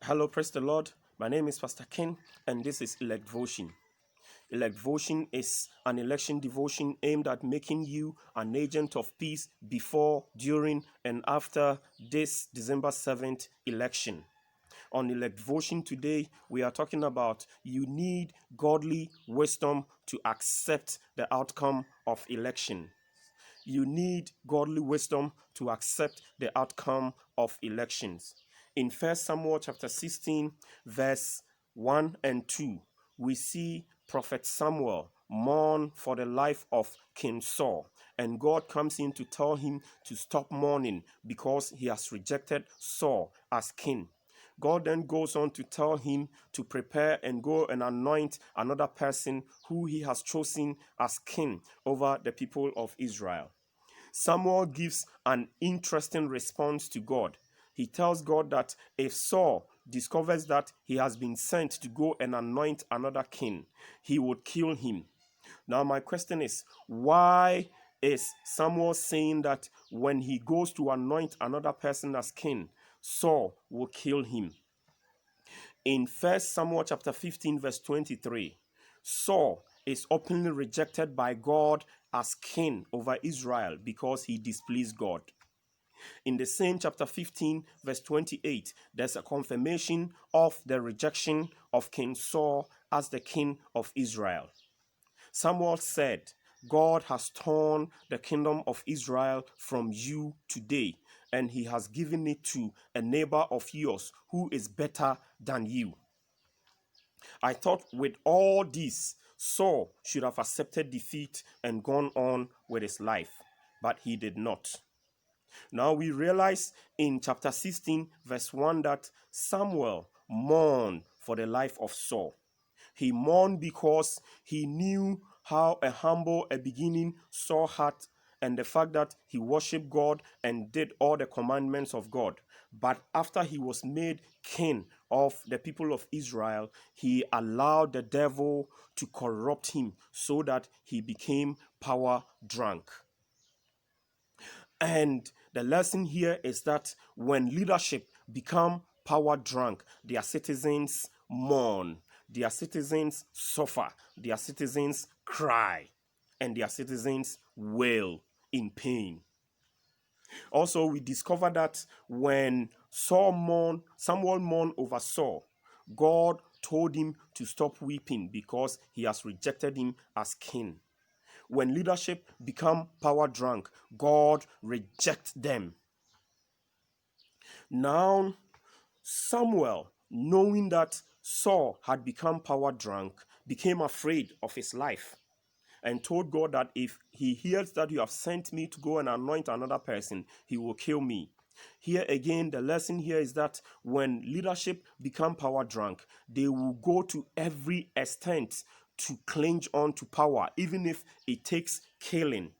Hello, praise the Lord. My name is Pastor Ken, and this is Electvotion. Electvotion is an election devotion aimed at making you an agent of peace before, during, and after this December 7th election. On Electvotion today, we are talking about you need godly wisdom to accept the outcome of election. You need godly wisdom to accept the outcome of elections. In 1 Samuel chapter 16, verse 1 and 2, we see Prophet Samuel mourn for the life of King Saul. And God comes in to tell him to stop mourning because he has rejected Saul as king. God then goes on to tell him to prepare and go and anoint another person who he has chosen as king over the people of Israel. Samuel gives an interesting response to God. He tells God that if Saul discovers that he has been sent to go and anoint another king, he would kill him. Now, my question is, why is Samuel saying that when he goes to anoint another person as king, Saul will kill him? In 1 Samuel chapter 15, verse 23, Saul is openly rejected by God as king over Israel because he displeased God. In the same chapter 15, verse 28, there's a confirmation of the rejection of King Saul as the king of Israel. Samuel said, God has torn the kingdom of Israel from you today, and he has given it to a neighbor of yours who is better than you. I thought with all this, Saul should have accepted defeat and gone on with his life, but he did not. Now we realize in chapter 16, verse 1, that Samuel mourned for the life of Saul. He mourned because he knew how humble a beginning Saul had, and the fact that he worshipped God and did all the commandments of God. But after he was made king of the people of Israel, he allowed the devil to corrupt him so that he became power drunk. And the lesson here is that when leadership become power drunk, their citizens mourn, their citizens suffer, their citizens cry, and their citizens wail in pain. Also, we discover that when Samuel mourned over Saul, God told him to stop weeping because he has rejected him as king. When leadership become power drunk, God rejects them. Now, Samuel, knowing that Saul had become power drunk, became afraid of his life and told God that if he hears that you have sent me to go and anoint another person, he will kill me. Here again, the lesson here is that when leadership become power drunk, they will go to every extent to cling on to power, even if it takes killing.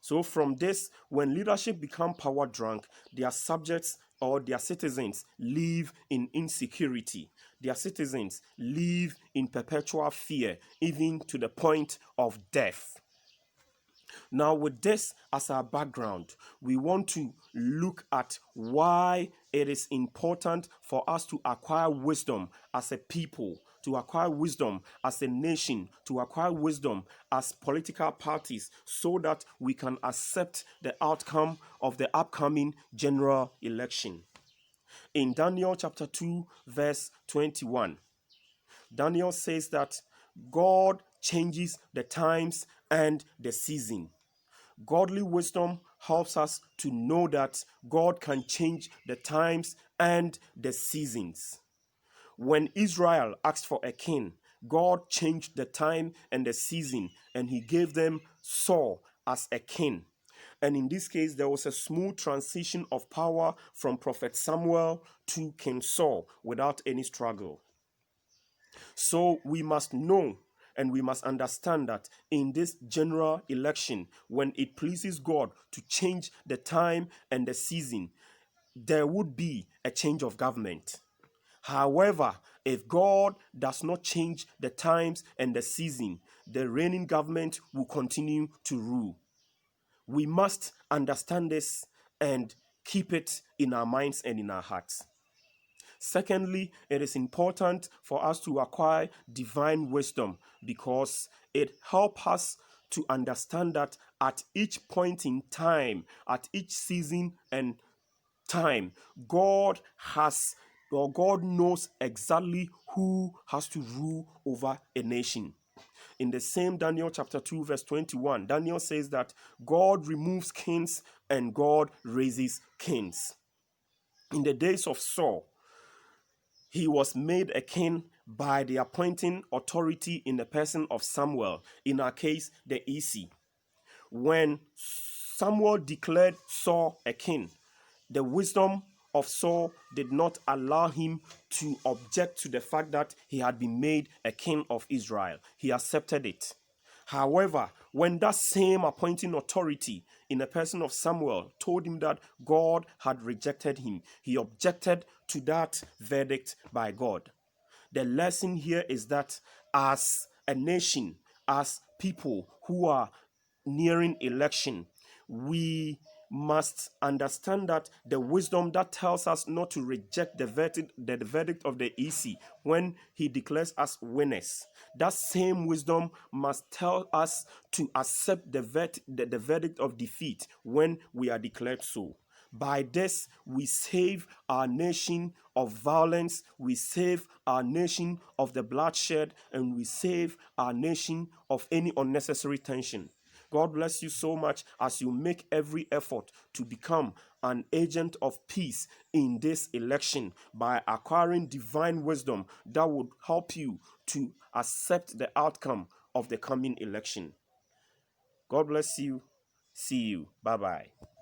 So from this, when leadership become power drunk, their subjects or their citizens live in insecurity. Their citizens live in perpetual fear, even to the point of death. Now, with this as our background, we want to look at why it is important for us to acquire wisdom as a people, to acquire wisdom as a nation, to acquire wisdom as political parties, so that we can accept the outcome of the upcoming general election. In Daniel chapter 2, verse 21, Daniel says that God changes the times and the season. Godly wisdom helps us to know that God can change the times and the seasons. When Israel asked for a king, God changed the time and the season, and he gave them Saul as a king. And in this case, there was a smooth transition of power from Prophet Samuel to King Saul without any struggle. So we must know and we must understand that in this general election, when it pleases God to change the time and the season, there would be a change of government. However, if God does not change the times and the season, the reigning government will continue to rule. We must understand this and keep it in our minds and in our hearts. Secondly, it is important for us to acquire divine wisdom because it helps us to understand that at each point in time, at each season and time, God has or God knows exactly who has to rule over a nation. In the same Daniel chapter 2, verse 21, Daniel says that God removes kings and God raises kings. In the days of Saul, he was made a king by the appointing authority in the person of Samuel, in our case, the EC. When Samuel declared Saul a king, the wisdom of Saul did not allow him to object to the fact that he had been made a king of Israel. He accepted it. However, when that same appointing authority in the person of Samuel told him that God had rejected him, he objected to that verdict by God. The lesson here is that as a nation, as people who are nearing election, we must understand that the wisdom that tells us not to reject the verdict of the EC when he declares us winners, that same wisdom must tell us to accept the verdict of defeat when we are declared so. By this, we save our nation of violence, we save our nation of the bloodshed, and we save our nation of any unnecessary tension. God bless you so much as you make every effort to become an agent of peace in this election by acquiring divine wisdom that would help you to accept the outcome of the coming election. God bless you. See you. Bye bye.